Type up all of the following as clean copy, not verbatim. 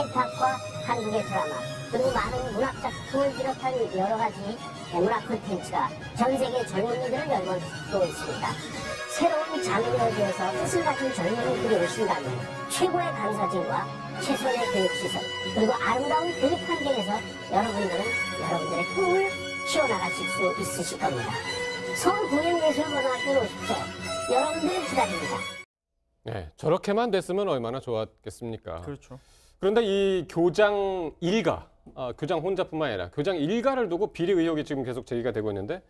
K-팝과 한국의 드라마, 그리고 많은 문학 작품을 비롯한 여러 가지 문화 콘텐츠가 전 세계 젊은이들을 열광시키고 있습니다. 새로운 장르에 대해서 뜻을 가진 젊은이들이 오신다면 최고의 강사진과 최선의 교육시설, 그리고 아름다운 교육 환경에서 여러분들의 꿈을 키워나가실 수 있으실 겁니다. 서울공연예술고등학교에 오십시오. 여러분들을 기다립니다. 네, 저렇게만 됐으면 얼마나 좋았겠습니까? 그렇죠. 그런데 이 교장 일가, 교장 혼자뿐만 아니라 교장 일가를 두고 비리 의혹이 지금 계속 제기가 되고 있는데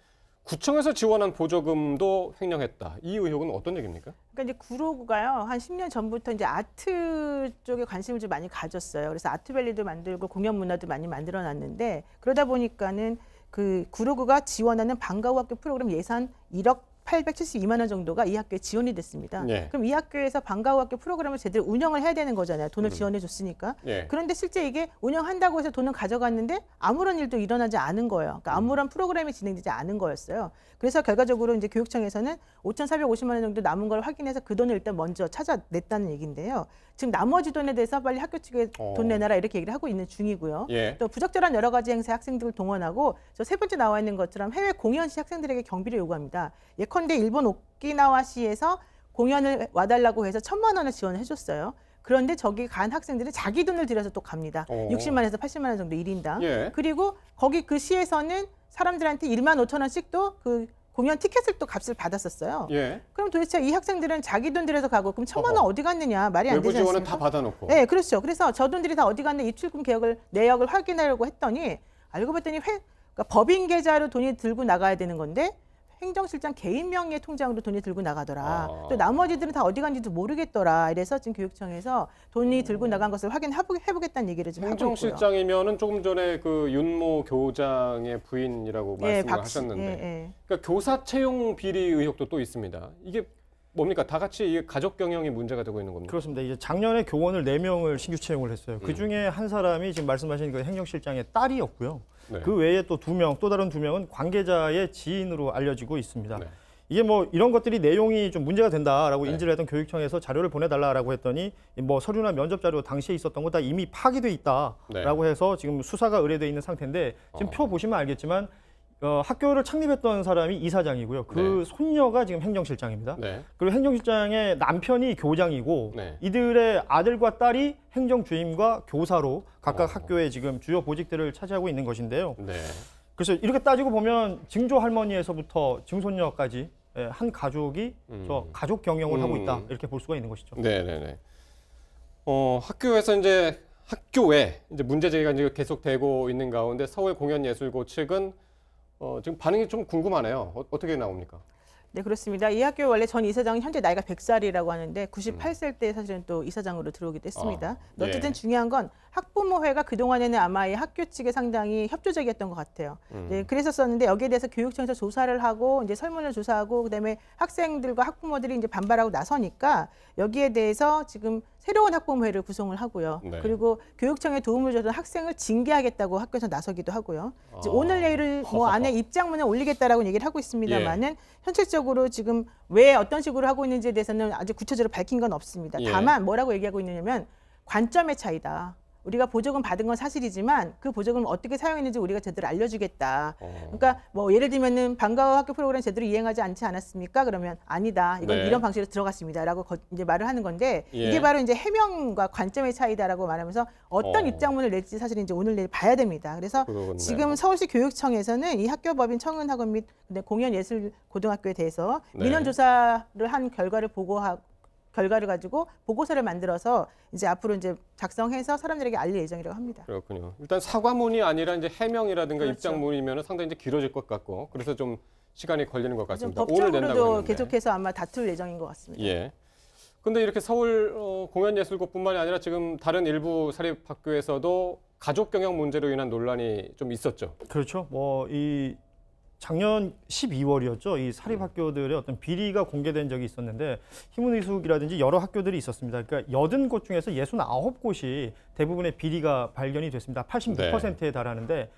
구청에서 지원한 보조금도 횡령했다. 이 의혹은 어떤 얘기입니까? 그러니까 이제 구로구가요. 한 10년 전부터 이제 아트 쪽에 관심을 좀 많이 가졌어요. 그래서 아트밸리도 만들고 공연 문화도 많이 만들어 놨는데 그러다 보니까는 그 구로구가 지원하는 방과후 학교 프로그램 예산 1억 872만 원 정도가 이 학교에 지원이 됐습니다. 네. 그럼 이 학교에서 방과후 학교 프로그램을 제대로 운영을 해야 되는 거잖아요. 돈을 지원해 줬으니까. 네. 그런데 실제 이게 운영한다고 해서 돈을 가져갔는데 아무런 일도 일어나지 않은 거예요. 그러니까 아무런 프로그램이 진행되지 않은 거였어요. 그래서 결과적으로 이제 교육청에서는 5,450만 원 정도 남은 걸 확인해서 그 돈을 일단 먼저 찾아냈다는 얘기인데요. 지금 나머지 돈에 대해서 빨리 학교 측에 돈 내놔라 이렇게 얘기를 하고 있는 중이고요. 예. 또 부적절한 여러 가지 행사에 학생들을 동원하고 저 세 번째 나와 있는 것처럼 해외 공연 시 학생들에게 경비를 요구합니다. 예컨대 일본 오키나와시에서 공연을 와달라고 해서 1,000만 원을 지원해 줬어요. 그런데 저기 간 학생들은 자기 돈을 들여서 또 갑니다. 60만에서 80만 원 정도 1인당. 예. 그리고 거기 그 시에서는 사람들한테 15,000원씩 그 공연 티켓을 또 값을 받았었어요. 예. 그럼 도대체 이 학생들은 자기 돈 들여서 가고 그럼 1,000만 원 어디 갔느냐 말이 안 되지 외부 지원은 않습니까? 다 받아놓고. 네, 그렇죠. 그래서 저 돈들이 다 어디 갔나 입출금 내역을 확인하려고 했더니 알고 봤더니 그러니까 법인 계좌로 돈이 들고 나가야 되는 건데 행정실장 개인 명의의 통장으로 돈이 들고 나가더라. 또 나머지들은 다 어디 간지도 모르겠더라. 이래서 지금 교육청에서 돈이 들고 나간 것을 확인해보겠다는 얘기를 지금 하고 있고요. 행정실장이면은 조금 전에 그 윤모 교장의 부인이라고 말씀을 하셨는데, 그러니까 교사 채용 비리 의혹도 또 있습니다. 이게 뭡니까? 다 같이 이게 가족 경영이 문제가 되고 있는 겁니까? 그렇습니다. 이제 작년에 교원을 4명을 신규 채용을 했어요. 그 중에 한 사람이 지금 말씀하신 그 행정실장의 딸이었고요. 네. 그 외에 또 또 다른 2명은 관계자의 지인으로 알려지고 있습니다. 네. 이게 뭐 이런 것들이 내용이 좀 문제가 된다라고 인지를 했던 교육청에서 자료를 보내달라고 했더니 뭐 서류나 면접 자료 당시에 있었던 거 다 이미 파기돼 있다라고 해서 지금 수사가 의뢰돼 있는 상태인데 지금 표 보시면 알겠지만 학교를 창립했던 사람이 이사장이고요. 그 손녀가 지금 행정실장입니다. 그리고 행정실장의 남편이 교장이고 이들의 아들과 딸이 행정주임과 교사로 각각 학교에 지금 주요 보직들을 차지하고 있는 것인데요. 그래서 이렇게 따지고 보면 증조 할머니에서부터 증손녀까지 한 가족이 저 가족 경영을 하고 있다 이렇게 볼 수가 있는 것이죠. 네네네. 학교에서 학교에 문제 제기가 이제 계속되고 있는 가운데 서울공연예술고 측은 지금 반응이 좀 궁금하네요. 어떻게 나옵니까? 네, 그렇습니다. 이 학교 원래 전 이사장은 현재 나이가 100살이라고 하는데 98세 때 사실은 또 이사장으로 들어오기도 했습니다. 어쨌든 중요한 건 학부모회가 그동안에는 아마 이 학교 측에 상당히 협조적이었던 것 같아요. 네, 그랬었는데 여기에 대해서 교육청에서 조사를 하고 이제 설문을 조사하고 그다음에 학생들과 학부모들이 이제 반발하고 나서니까 여기에 대해서 지금 새로운 학부모회를 구성을 하고요. 그리고 교육청에 도움을 줘서 학생을 징계하겠다고 학교에서 나서기도 하고요. 이제 오늘 내일 안에 입장문을 올리겠다라고 얘기를 하고 있습니다만은 현실적으로 지금 왜 어떤 식으로 하고 있는지에 대해서는 아직 구체적으로 밝힌 건 없습니다. 다만 뭐라고 얘기하고 있느냐면 관점의 차이다. 우리가 보조금 받은 건 사실이지만 그 보조금을 어떻게 사용했는지 우리가 제대로 알려주겠다. 그러니까 뭐 예를 들면은 방과후 학교 프로그램 제대로 이행하지 않지 않았습니까? 그러면 아니다. 이건 이런 방식으로 들어갔습니다라고 이제 말을 하는 건데 이게 바로 이제 해명과 관점의 차이다라고 말하면서 어떤 입장문을 낼지 사실 이제 오늘 내일 봐야 됩니다. 그래서 지금 서울시 교육청에서는 이 학교법인 청운학원 및 공연예술고등학교에 대해서 민원 조사를 한 결과를 가지고 보고서를 만들어서 이제 앞으로 이제 작성해서 사람들에게 알릴 예정이라고 합니다. 그렇군요. 일단 사과문이 아니라 이제 해명이라든가 입장문이면 상당히 이제 길어질 것 같고 그래서 좀 시간이 걸리는 것 같습니다. 오늘 낸다고 법적으로도 계속해서 아마 다툴 예정인 것 같습니다. 예. 근데 이렇게 서울 공연예술고뿐만이 아니라 지금 다른 일부 사립학교에서도 가족 경영 문제로 인한 논란이 좀 있었죠. 그렇죠. 작년 12월이었죠. 이 사립학교들의 어떤 비리가 공개된 적이 있었는데 희문의숙이라든지 여러 학교들이 있었습니다. 그러니까 80곳 중에서 69곳이 대부분의 비리가 발견이 됐습니다. 86%에 달하는데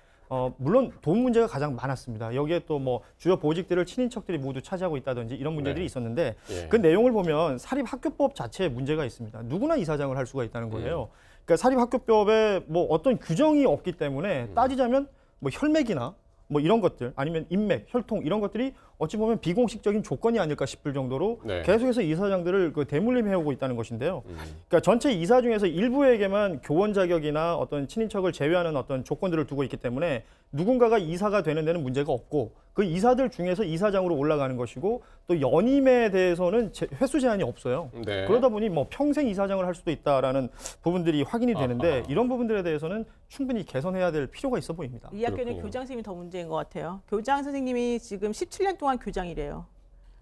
물론 돈 문제가 가장 많았습니다. 여기에 또 뭐 주요 보직들을 친인척들이 모두 차지하고 있다든지 이런 문제들이 있었는데 그 내용을 보면 사립학교법 자체에 문제가 있습니다. 누구나 이사장을 할 수가 있다는 거예요. 그러니까 사립학교법에 뭐 어떤 규정이 없기 때문에 따지자면 뭐 혈맥이나 뭐 이런 것들 아니면 인맥, 혈통 이런 것들이 어찌 보면 비공식적인 조건이 아닐까 싶을 정도로 네. 계속해서 이사장들을 그 대물림해오고 있다는 것인데요. 그러니까 전체 이사 중에서 일부에게만 교원 자격이나 어떤 친인척을 제외하는 어떤 조건들을 두고 있기 때문에 누군가가 이사가 되는 데는 문제가 없고 그 이사들 중에서 이사장으로 올라가는 것이고 또 연임에 대해서는 횟수 제한이 없어요. 네. 그러다 보니 뭐 평생 이사장을 할 수도 있다라는 부분들이 확인이 되는데 이런 부분들에 대해서는 충분히 개선해야 될 필요가 있어 보입니다. 이 학교는 교장 선생님이 더 문제인 것 같아요. 교장 선생님이 지금 17년 동안 교장이래요.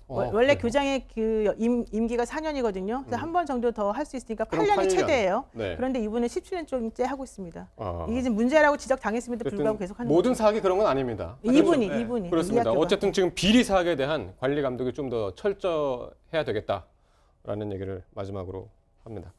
원래 교장의 그 임기가 4년이거든요. 그래서 한 번 정도 더 할 수 있으니까 8년이 최대예요. 네. 그런데 이분은 17년째 하고 있습니다. 이게 지금 문제라고 지적당했음에도 불구하고 계속 하는 모든 사학이 그런 건 아닙니다. 이분이 그렇습니다. 어쨌든 지금 비리 사학에 대한 관리 감독이 좀 더 철저해야 되겠다라는 얘기를 마지막으로 합니다.